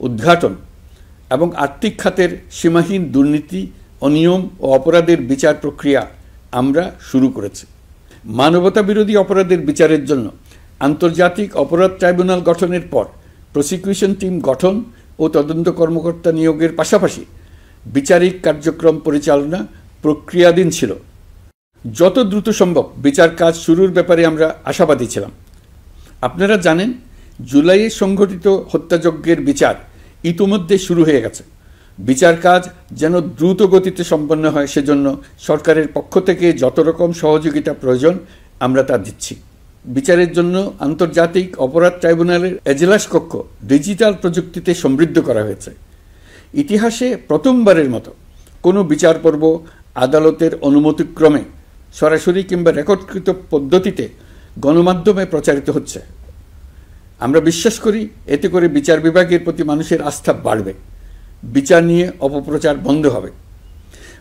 উদ্ঘাটন এবং আর্থিক খাতের সীমাহীন দুর্নীতি, অনিয়ম ও অপরাধের বিচার প্রক্রিয়া আমরা শুরু করেছি। মানবতা বিরোধী অপরাধের বিচারের জন্য আন্তর্জাতিক অপরাধ ট্রাইব্যুনাল গঠনের পর প্রসিকিউশন টিম গঠন ও তদন্ত কর্মকর্তা নিয়োগের পাশাপাশি বিচারিক কার্যক্রম পরিচালনা প্রক্রিয়াধীন ছিল। যত দ্রুত সম্ভব বিচার কাজ শুরুর ব্যাপারে আমরা আশাবাদী ছিলাম। আপনারা জানেন, জুলাইয়ে সংঘটিত হত্যাযজ্ঞের বিচার ইতিমধ্যে শুরু হয়ে গেছে। বিচার কাজ যেন দ্রুত গতিতে সম্পন্ন হয় সেজন্য সরকারের পক্ষ থেকে যত রকম সহযোগিতা প্রয়োজন আমরা তা দিচ্ছি। বিচারের জন্য আন্তর্জাতিক অপরাধ ট্রাইব্যুনালের এজলাস কক্ষ ডিজিটাল প্রযুক্তিতে সমৃদ্ধ করা হয়েছে। ইতিহাসে প্রথমবারের মতো কোনো বিচার পর্ব আদালতের অনুমতিক্রমে সরাসরি কিংবা রেকর্ডকৃত পদ্ধতিতে গণমাধ্যমে প্রচারিত হচ্ছে। আমরা বিশ্বাস করি এতে করে বিচার বিভাগের প্রতি মানুষের আস্থা বাড়বে, বিচার নিয়ে অপপ্রচার বন্ধ হবে।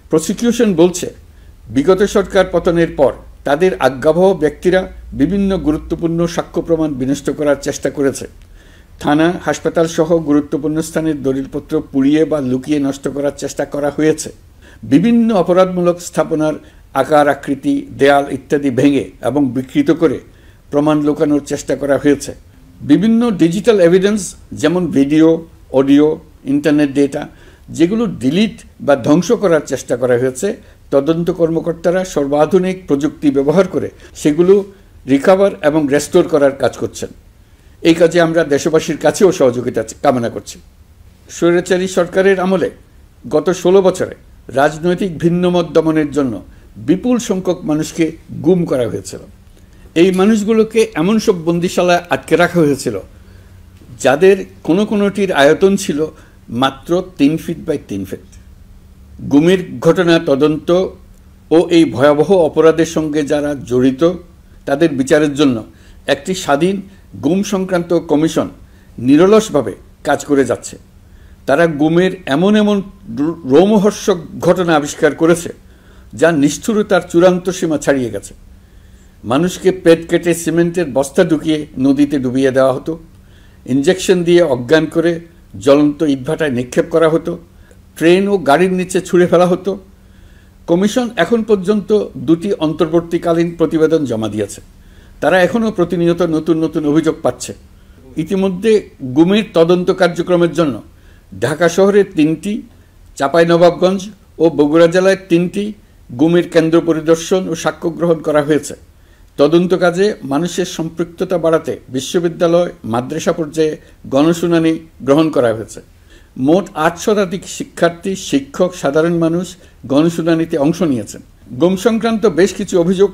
প্রসিকিউশন বলছে, বিগত সরকার পতনের পর তাদের আজ্ঞাবহ ব্যক্তিরা বিভিন্ন গুরুত্বপূর্ণ সাক্ষ্য প্রমাণ বিনষ্ট করার চেষ্টা করেছে। থানা, হাসপাতাল সহ গুরুত্বপূর্ণ স্থানের দলিলপত্র পুড়িয়ে বা লুকিয়ে নষ্ট করার চেষ্টা করা হয়েছে। বিভিন্ন অপরাধমূলক স্থাপনার আকার, আকৃতি, দেয়াল ইত্যাদি ভেঙে এবং বিকৃত করে প্রমাণ লুকানোর চেষ্টা করা হয়েছে। বিভিন্ন ডিজিটাল এভিডেন্স যেমন ভিডিও, অডিও, ইন্টারনেট ডেটা যেগুলো ডিলিট বা ধ্বংস করার চেষ্টা করা হয়েছে, তদন্ত কর্মকর্তারা সর্বাধুনিক প্রযুক্তি ব্যবহার করে সেগুলো রিকভার এবং রেস্টোর করার কাজ করছেন। এই কাজে আমরা দেশবাসীর কাছেও সহযোগিতা কামনা করছি। স্বৈরাচারী সরকারের আমলে গত 16 বছরে রাজনৈতিক ভিন্নমত দমনের জন্য বিপুল সংখ্যক মানুষকে গুম করা হয়েছিল। এই মানুষগুলোকে এমন সব বন্দিশালায় আটকে রাখা হয়েছিল যাদের কোনোটির আয়তন ছিল মাত্র 3 ফিট বাই 3 ফিট। গুমের ঘটনা তদন্ত ও এই ভয়াবহ অপরাধের সঙ্গে যারা জড়িত তাদের বিচারের জন্য একটি স্বাধীন গুম সংক্রান্ত কমিশন নিরলসভাবে কাজ করে যাচ্ছে। তারা গুমের এমন রোমহর্ষক ঘটনা আবিষ্কার করেছে যা নিষ্ঠুরতার চূড়ান্ত সীমা ছাড়িয়ে গেছে। মানুষকে পেট কেটে সিমেন্টের বস্তা ঢুকিয়ে নদীতে ডুবিয়ে দেওয়া হতো, ইঞ্জেকশন দিয়ে অজ্ঞান করে জ্বলন্ত ইটভাটায় নিক্ষেপ করা হতো, ট্রেন ও গাড়ির নিচে ছুঁড়ে ফেলা হতো। কমিশন এখন পর্যন্ত 2টি অন্তর্বর্তীকালীন প্রতিবেদন জমা দিয়েছে। তারা এখনও প্রতিনিয়ত নতুন অভিযোগ পাচ্ছে। ইতিমধ্যে গুমের তদন্ত কার্যক্রমের জন্য ঢাকা শহরে 3টি, চাঁপাইনবাবগঞ্জ ও বগুড়া জেলায় 3টি গুমের কেন্দ্র পরিদর্শন ও সাক্ষ্য গ্রহণ করা হয়েছে। তদন্ত কাজে মানুষের সম্পৃক্ততা বাড়াতে বিশ্ববিদ্যালয়, মাদ্রাসা পর্যায়ে গণশুনানি গ্রহণ করা হয়েছে। মোট 8 শতাধিক শিক্ষার্থী, শিক্ষক, সাধারণ মানুষ গণশুনানিতে অংশ নিয়েছেন। গুম সংক্রান্ত বেশ কিছু অভিযোগ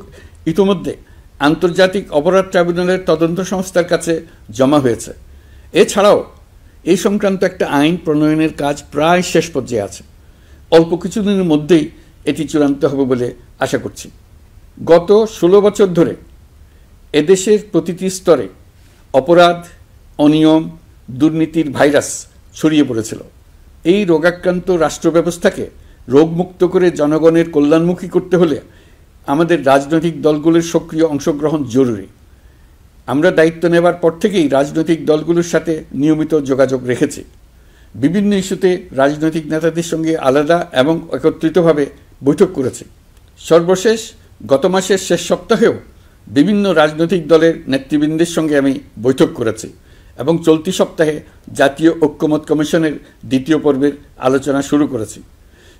ইতিমধ্যে আন্তর্জাতিক অপরাধ ট্রাইব্যুনালের তদন্ত সংস্থার কাছে জমা হয়েছে। এছাড়াও এই সংক্রান্ত একটা আইন প্রণয়নের কাজ প্রায় শেষ পর্যায়ে আছে। অল্প কিছুদিনের মধ্যেই এটি চূড়ান্ত হবে বলে আশা করছি। গত 16 বছর ধরে এদেশের প্রতিটি স্তরে অপরাধ, অনিয়ম, দুর্নীতির ভাইরাস ছড়িয়ে পড়েছিল। এই রোগাক্রান্ত রাষ্ট্র ব্যবস্থাকে রোগমুক্ত করে জনগণের কল্যাণমুখী করতে হলে আমাদের রাজনৈতিক দলগুলোর সক্রিয় অংশগ্রহণ জরুরি। আমরা দায়িত্ব নেবার পর থেকেই রাজনৈতিক দলগুলোর সাথে নিয়মিত যোগাযোগ রেখেছি। বিভিন্ন ইস্যুতে রাজনৈতিক নেতাদের সঙ্গে আলাদা এবং একত্রিতভাবে বৈঠক করেছি। সর্বশেষ গত মাসের শেষ সপ্তাহেও বিভিন্ন রাজনৈতিক দলের নেতৃবৃন্দের সঙ্গে আমি বৈঠক করেছি এবং চলতি সপ্তাহে জাতীয় ঐক্যমত কমিশনের 2য় পর্বের আলোচনা শুরু করেছি।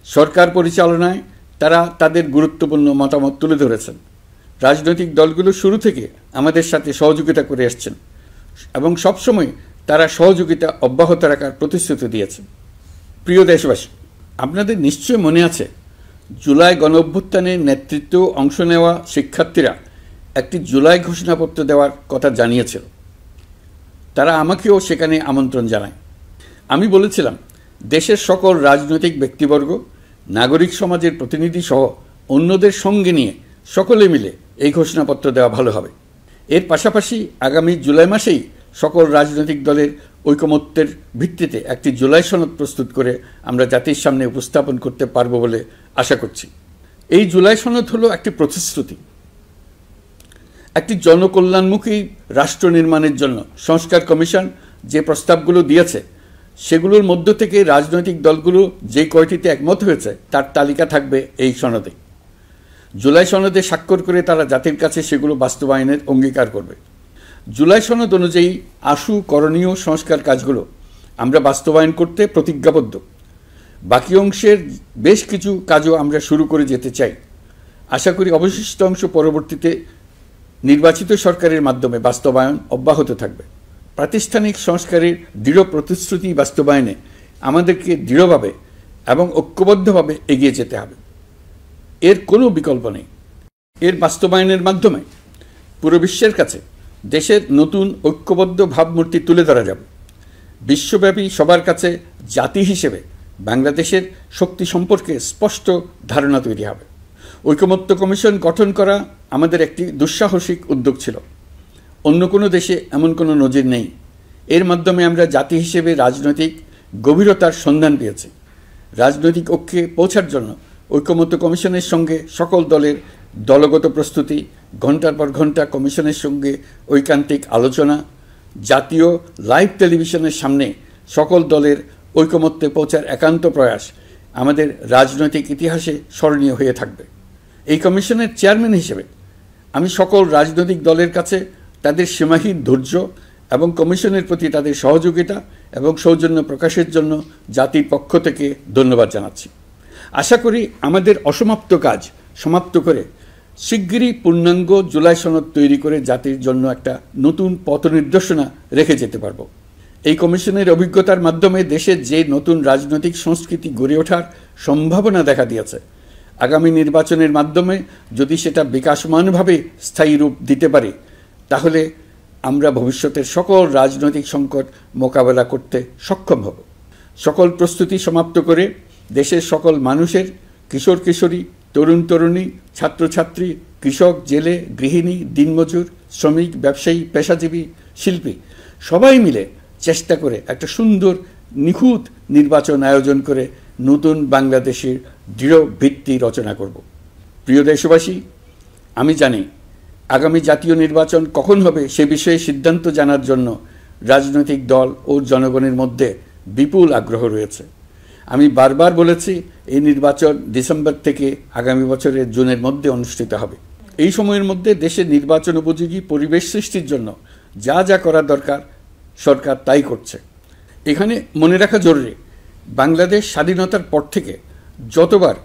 সরকার পরিচালনায় তারা তাদের গুরুত্বপূর্ণ মতামত তুলে ধরেছেন। রাজনৈতিক দলগুলো শুরু থেকে আমাদের সাথে সহযোগিতা করে আসছেন এবং সবসময় তারা সহযোগিতা অব্যাহত রাখার প্রতিশ্রুতি দিয়েছেন। প্রিয় দেশবাসী, আপনাদের নিশ্চয় মনে আছে জুলাই গণঅভ্যুত্থানের নেতৃত্ব অংশ নেওয়া শিক্ষার্থীরা একটি জুলাই ঘোষণাপত্র দেওয়ার কথা জানিয়েছিল। তারা আমাকেও সেখানে আমন্ত্রণ জানায়। আমি বলেছিলাম দেশের সকল রাজনৈতিক ব্যক্তিবর্গ, নাগরিক সমাজের প্রতিনিধি সহ অন্যদের সঙ্গে নিয়ে সকলে মিলে এই ঘোষণাপত্র দেওয়া ভালো হবে। এর পাশাপাশি আগামী জুলাই মাসেই সকল রাজনৈতিক দলের ঐকমত্যের ভিত্তিতে একটি জুলাই সনদ প্রস্তুত করে আমরা জাতির সামনে উপস্থাপন করতে পারব বলে আশা করছি। এই জুলাই সনদ হলো একটি প্রতিশ্রুতি, একটি জনকল্যাণমুখী রাষ্ট্র নির্মাণের জন্য সংস্কার কমিশন যে প্রস্তাবগুলো দিয়েছে সেগুলোর মধ্য থেকে রাজনৈতিক দলগুলো যে কয়টিতে একমত হয়েছে তার তালিকা থাকবে এই সনদে। জুলাই সনদে স্বাক্ষর করে তারা জাতির কাছে সেগুলো বাস্তবায়নের অঙ্গীকার করবে। জুলাই সনদ অনুযায়ী আশু করণীয় সংস্কার কাজগুলো আমরা বাস্তবায়ন করতে প্রতিজ্ঞাবদ্ধ। বাকি অংশের বেশ কিছু কাজও আমরা শুরু করে যেতে চাই। আশা করি অবশিষ্ট অংশ পরবর্তীতে নির্বাচিত সরকারের মাধ্যমে বাস্তবায়ন অব্যাহত থাকবে। প্রাতিষ্ঠানিক সংস্কারের দৃঢ় প্রতিশ্রুতি বাস্তবায়নে আমাদেরকে দৃঢ়ভাবে এবং ঐক্যবদ্ধভাবে এগিয়ে যেতে হবে। এর কোনো বিকল্প নেই। এর বাস্তবায়নের মাধ্যমে পুরো বিশ্বের কাছে দেশের নতুন ঐক্যবদ্ধ ভাবমূর্তি তুলে ধরা যাবে। বিশ্বব্যাপী সবার কাছে জাতি হিসেবে বাংলাদেশের শক্তি সম্পর্কে স্পষ্ট ধারণা তৈরি হবে। ঐকমত্য কমিশন গঠন করা আমাদের একটি দুঃসাহসিক উদ্যোগ ছিল। অন্য কোনো দেশে এমন কোনো নজির নেই। এর মাধ্যমে আমরা জাতি হিসেবে রাজনৈতিক গভীরতার সন্ধান পেয়েছি। রাজনৈতিক ঐক্যে পৌঁছার জন্য ঐকমত্য কমিশনের সঙ্গে সকল দলের দলগত প্রস্তুতি, ঘণ্টার পর ঘণ্টা কমিশনের সঙ্গে ঐকান্তিক আলোচনা, জাতীয় লাইভ টেলিভিশনের সামনে সকল দলের ঐকমত্যে পৌঁছার একান্ত প্রয়াস আমাদের রাজনৈতিক ইতিহাসে স্মরণীয় হয়ে থাকবে। এই কমিশনের চেয়ারম্যান হিসেবে আমি সকল রাজনৈতিক দলের কাছে তাদের সীমাহীন ধৈর্য এবং কমিশনের প্রতি তাদের সহযোগিতা এবং সৌজন্য প্রকাশের জন্য জাতির পক্ষ থেকে ধন্যবাদ জানাচ্ছি। আশা করি আমাদের অসমাপ্ত কাজ সমাপ্ত করে শিগগিরই পূর্ণাঙ্গ জুলাই সনদ তৈরি করে জাতির জন্য একটা নতুন পথ নির্দেশনা রেখে যেতে পারব। এই কমিশনের অভিজ্ঞতার মাধ্যমে দেশের যে নতুন রাজনৈতিক সংস্কৃতি গড়ে ওঠার সম্ভাবনা দেখা দিয়েছে, আগামী নির্বাচনের মাধ্যমে যদি সেটা বিকাশমানভাবে স্থায়ী রূপ দিতে পারে তাহলে আমরা ভবিষ্যতের সকল রাজনৈতিক সংকট মোকাবেলা করতে সক্ষম হব। সকল প্রস্তুতি সমাপ্ত করে দেশের সকল মানুষের, কিশোর কিশোরী, তরুণ তরুণী, ছাত্রছাত্রী, কৃষক, জেলে, গৃহিণী, দিনমজুর, শ্রমিক, ব্যবসায়ী, পেশাজীবী, শিল্পী সবাই মিলে চেষ্টা করে একটা সুন্দর নিখুঁত নির্বাচন আয়োজন করে নতুন বাংলাদেশের দৃঢ় ভিত্তি রচনা করব। প্রিয় দেশবাসী, আমি জানি আগামী জাতীয় নির্বাচন কখন হবে সে বিষয়ে সিদ্ধান্ত জানার জন্য রাজনৈতিক দল ও জনগণের মধ্যে বিপুল আগ্রহ রয়েছে। আমি বারবার বলেছি এই নির্বাচন ডিসেম্বর থেকে আগামী বছরের জুনের মধ্যে অনুষ্ঠিত হবে। এই সময়ের মধ্যে দেশের নির্বাচন উপযোগী পরিবেশ সৃষ্টির জন্য যা যা করা দরকার সরকার তাই করছে। এখানে মনে রাখা জরুরি, বাংলাদেশ স্বাধীনতার পর থেকে যতবার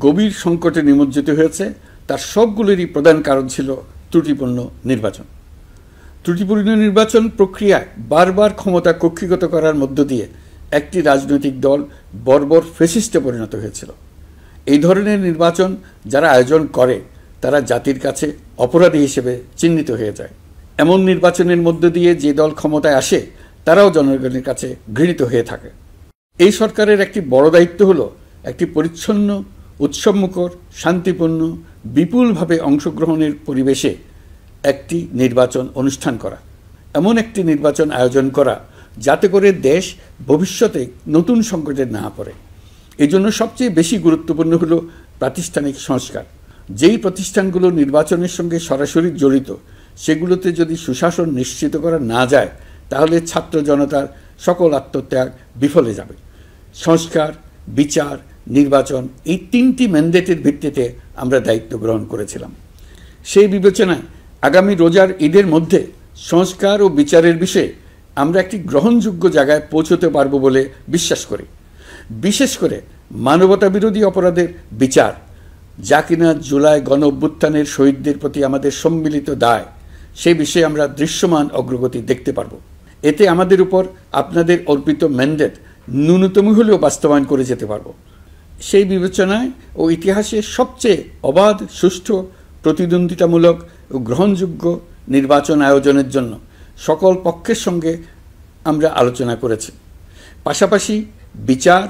গভীর সংকটে নিমজ্জিত হয়েছে তার সবগুলোরই প্রধান কারণ ছিল ত্রুটিপূর্ণ নির্বাচন। ত্রুটিপূর্ণ নির্বাচন প্রক্রিয়ায় বারবার ক্ষমতা কক্ষিগত করার মধ্য দিয়ে একটি রাজনৈতিক দল বর্বর ফ্যাসিস্টে পরিণত হয়েছিল। এই ধরনের নির্বাচন যারা আয়োজন করে তারা জাতির কাছে অপরাধী হিসেবে চিহ্নিত হয়ে যায়। এমন নির্বাচনের মধ্য দিয়ে যে দল ক্ষমতায় আসে তারাও জনগণের কাছে ঘৃণিত হয়ে থাকে। এই সরকারের একটি বড় দায়িত্ব হলো একটি পরিচ্ছন্ন, উৎসবমুখর, শান্তিপূর্ণ, বিপুলভাবে অংশগ্রহণের পরিবেশে একটি নির্বাচন অনুষ্ঠান করা, এমন একটি নির্বাচন আয়োজন করা যাতে করে দেশ ভবিষ্যতে নতুন সংকটে না পড়ে। এই জন্য সবচেয়ে বেশি গুরুত্বপূর্ণ হলো প্রাতিষ্ঠানিক সংস্কার। যেই প্রতিষ্ঠানগুলো নির্বাচনের সঙ্গে সরাসরি জড়িত সেগুলোতে যদি সুশাসন নিশ্চিত করা না যায় তাহলে ছাত্র জনতার সকল আত্মত্যাগ বিফলে যাবে। সংস্কার, বিচার, নির্বাচন এই তিনটি ম্যান্ডেটের ভিত্তিতে আমরা দায়িত্ব গ্রহণ করেছিলাম। সেই বিবেচনায় আগামী রোজার ঈদের মধ্যে সংস্কার ও বিচারের বিষয়ে আমরা একটি গ্রহণযোগ্য জায়গায় পৌঁছতে পারব বলে বিশ্বাস করি। বিশেষ করে মানবতা বিরোধী অপরাধের বিচার, যা কিনা জুলাই গণ অভ্যুত্থানের শহীদদের প্রতি আমাদের সম্মিলিত দায়, সেই বিষয়ে আমরা দৃশ্যমান অগ্রগতি দেখতে পারব। এতে আমাদের উপর আপনাদের অর্পিত ম্যান্ডেট ন্যূনতম হলেও বাস্তবায়ন করে যেতে পারব। সেই বিবেচনায় ও ইতিহাসে সবচেয়ে অবাধ, সুষ্ঠু, প্রতিদ্বন্দ্বিতামূলক ও গ্রহণযোগ্য নির্বাচন আয়োজনের জন্য সকল পক্ষের সঙ্গে আমরা আলোচনা করেছি। পাশাপাশি বিচার,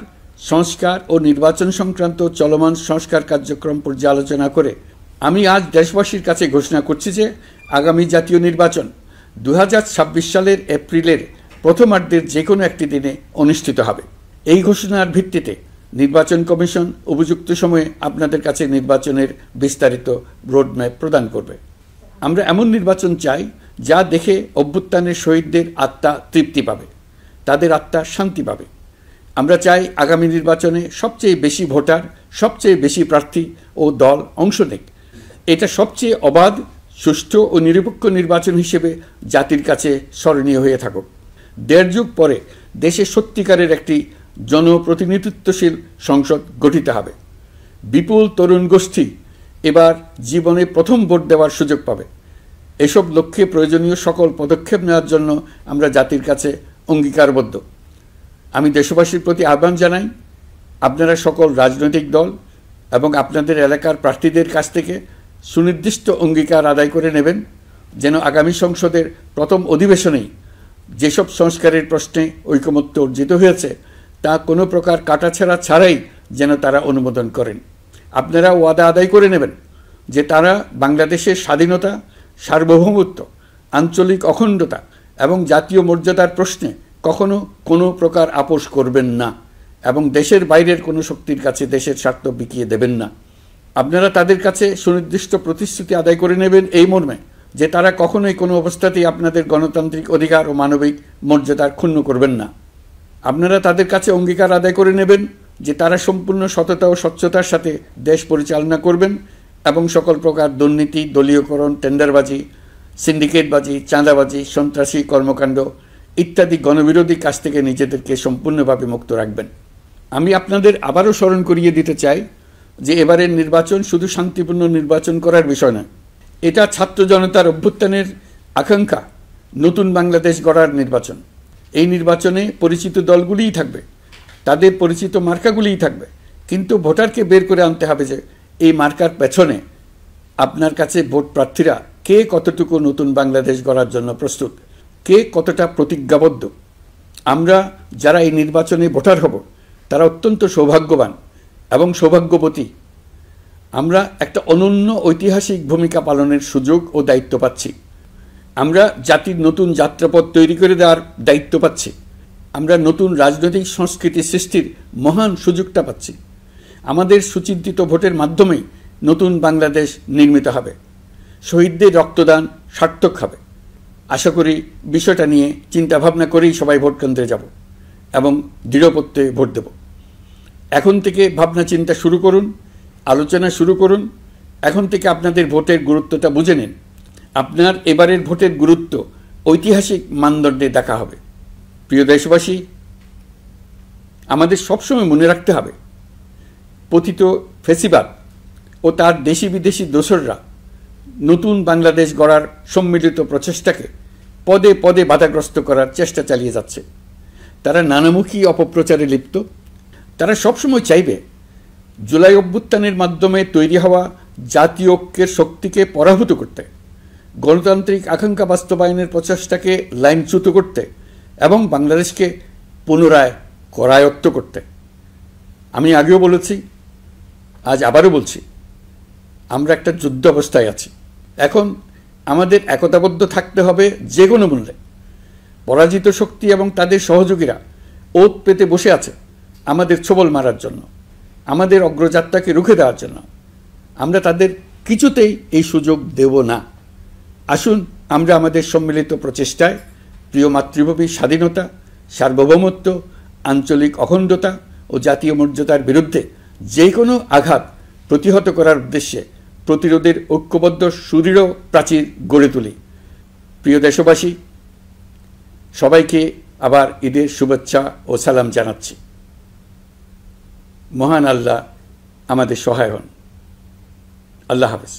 সংস্কার ও নির্বাচন সংক্রান্ত চলমান সংস্কার কার্যক্রম পর্যালোচনা করে আমি আজ দেশবাসীর কাছে ঘোষণা করছি যে আগামী জাতীয় নির্বাচন 2026 সালের এপ্রিলের প্রথমার্ধের যে কোনো একটি দিনে অনুষ্ঠিত হবে। এই ঘোষণার ভিত্তিতে নির্বাচন কমিশন উপযুক্ত সময়ে আপনাদের কাছে নির্বাচনের বিস্তারিত রোডম্যাপ প্রদান করবে। আমরা এমন নির্বাচন চাই যা দেখে অভ্যুত্থানের শহীদদের আত্মা তৃপ্তি পাবে, তাদের আত্মা শান্তি পাবে। আমরা চাই আগামী নির্বাচনে সবচেয়ে বেশি ভোটার, সবচেয়ে বেশি প্রার্থী ও দল অংশ নেক। এটা সবচেয়ে অবাধ, সুষ্ঠু ও নিরপেক্ষ নির্বাচন হিসেবে জাতির কাছে স্মরণীয় হয়ে থাকুক। 1.5 যুগ পরে দেশে সত্যিকারের একটি জনপ্রতিনিধিত্বশীল সংসদ গঠিত হবে। বিপুল তরুণ গোষ্ঠী এবার জীবনে প্রথম ভোট দেওয়ার সুযোগ পাবে। এসব লক্ষ্যে প্রয়োজনীয় সকল পদক্ষেপ নেওয়ার জন্য আমরা জাতির কাছে অঙ্গীকারবদ্ধ। আমি দেশবাসীর প্রতি আহ্বান জানাই, আপনারা সকল রাজনৈতিক দল এবং আপনাদের এলাকার প্রার্থীদের কাছ থেকে সুনির্দিষ্ট অঙ্গীকার আদায় করে নেবেন, যেন আগামী সংসদের প্রথম অধিবেশনেই যেসব সংস্কারের প্রশ্নে ঐকমত্য অর্জিত হয়েছে তা কোনো প্রকার কাটাছেঁড়া ছাড়াই যেন তারা অনুমোদন করেন। আপনারা ওয়াদা আদায় করে নেবেন যে তারা বাংলাদেশের স্বাধীনতা, সার্বভৌমত্ব, আঞ্চলিক অখণ্ডতা এবং জাতীয় মর্যাদার প্রশ্নে কখনো কোনো প্রকার আপোষ করবেন না এবং দেশের বাইরের কোনো শক্তির কাছে দেশের স্বার্থ বিকিয়ে দেবেন না। আপনারা তাদের কাছে সুনির্দিষ্ট প্রতিশ্রুতি আদায় করে নেবেন এই মর্মে যে তারা কখনোই কোনো অবস্থাতেই আপনাদের গণতান্ত্রিক অধিকার ও মানবিক মর্যাদার ক্ষুণ্ণ করবেন না। আপনারা তাদের কাছে অঙ্গীকার আদায় করে নেবেন যে তারা সম্পূর্ণ সততা ও স্বচ্ছতার সাথে দেশ পরিচালনা করবেন এবং সকল প্রকার দুর্নীতি, দলীয়করণ, টেন্ডারবাজি, সিন্ডিকেটবাজি, চাঁদাবাজি, সন্ত্রাসী কর্মকাণ্ড ইত্যাদি গণবিরোধী কাজ থেকে নিজেদেরকে সম্পূর্ণভাবে মুক্ত রাখবেন। আমি আপনাদের আবারও স্মরণ করিয়ে দিতে চাই যে এবারের নির্বাচন শুধু শান্তিপূর্ণ নির্বাচন করার বিষয় নয়, এটা ছাত্র জনতার অভ্যুত্থানের আকাঙ্ক্ষা নতুন বাংলাদেশ গড়ার নির্বাচন। এই নির্বাচনে পরিচিত দলগুলিই থাকবে, তাদের পরিচিত মার্কাগুলিই থাকবে, কিন্তু ভোটারকে বের করে আনতে হবে যে এই মার্কার পেছনে আপনার কাছে ভোট প্রার্থীরা কে কতটুকু নতুন বাংলাদেশ গড়ার জন্য প্রস্তুত, কে কতটা প্রতিজ্ঞাবদ্ধ। আমরা যারা এই নির্বাচনে ভোটার হব তারা অত্যন্ত সৌভাগ্যবান এবং সৌভাগ্যবতী। আমরা একটা অনন্য ঐতিহাসিক ভূমিকা পালনের সুযোগ ও দায়িত্ব পাচ্ছি। আমরা জাতির নতুন যাত্রাপথ তৈরি করে দেওয়ার দায়িত্ব পাচ্ছি। আমরা নতুন রাজনৈতিক সংস্কৃতি সৃষ্টির মহান সুযোগটা পাচ্ছি। আমাদের সুচিন্তিত ভোটের মাধ্যমেই নতুন বাংলাদেশ নির্মিত হবে। শহীদদের রক্তদান সার্থক হবে। আশা করি বিষয়টা নিয়ে চিন্তাভাবনা করেই সবাই ভোট কেন্দ্রে যাব এবং দৃঢ়প্রত্যয়ে ভোট দেব। এখন থেকে ভাবনা চিন্তা শুরু করুন, আলোচনা শুরু করুন। এখন থেকে আপনাদের ভোটের গুরুত্বটা বুঝে নিন। আপনার এবারের ভোটের গুরুত্ব ঐতিহাসিক মানদণ্ডে দেখা হবে। প্রিয় দেশবাসী, আমাদের সবসময় মনে রাখতে হবে পতিত ফ্যাসিবাদ ও তার দেশি বিদেশি দোসররা নতুন বাংলাদেশ গড়ার সম্মিলিত প্রচেষ্টাকে পদে পদে বাধাগ্রস্ত করার চেষ্টা চালিয়ে যাচ্ছে। তারা নানামুখী অপপ্রচারে লিপ্ত। তারা সবসময় চাইবে জুলাই অভ্যুত্থানের মাধ্যমে তৈরি হওয়া জাতীয় ঐক্যের শক্তিকে পরাভূত করতে, গণতান্ত্রিক আকাঙ্ক্ষা বাস্তবায়নের প্রচেষ্টাকে লাইনচ্যুত করতে এবং বাংলাদেশকে পুনরায় করায়ত্ত করতে। আমি আগেও বলেছি, আজ আবারও বলছি, আমরা একটা যুদ্ধ অবস্থায় আছি। এখন আমাদের একতাবদ্ধ থাকতে হবে যে কোনো মূল্যে। পরাজিত শক্তি এবং তাদের সহযোগীরা ওত পেতে বসে আছে আমাদের ছোবল মারার জন্য, আমাদের অগ্রযাত্রাকে রুখে দেওয়ার জন্য। আমরা তাদের কিছুতেই এই সুযোগ দেব না। আসুন আমরা আমাদের সম্মিলিত প্রচেষ্টায় প্রিয় মাতৃভূমির স্বাধীনতা, সার্বভৌমত্ব, আঞ্চলিক অখণ্ডতা ও জাতীয় মর্যাদার বিরুদ্ধে যে কোনো আঘাত প্রতিহত করার উদ্দেশ্যে প্রতিরোধের ঐক্যবদ্ধ সুদৃঢ় প্রাচীর গড়ে তুলি। প্রিয় দেশবাসী, সবাইকে আবার ঈদের শুভেচ্ছা ও সালাম জানাচ্ছি। মহান আল্লাহ আমাদের সহায় হন। আল্লাহ হাফেজ।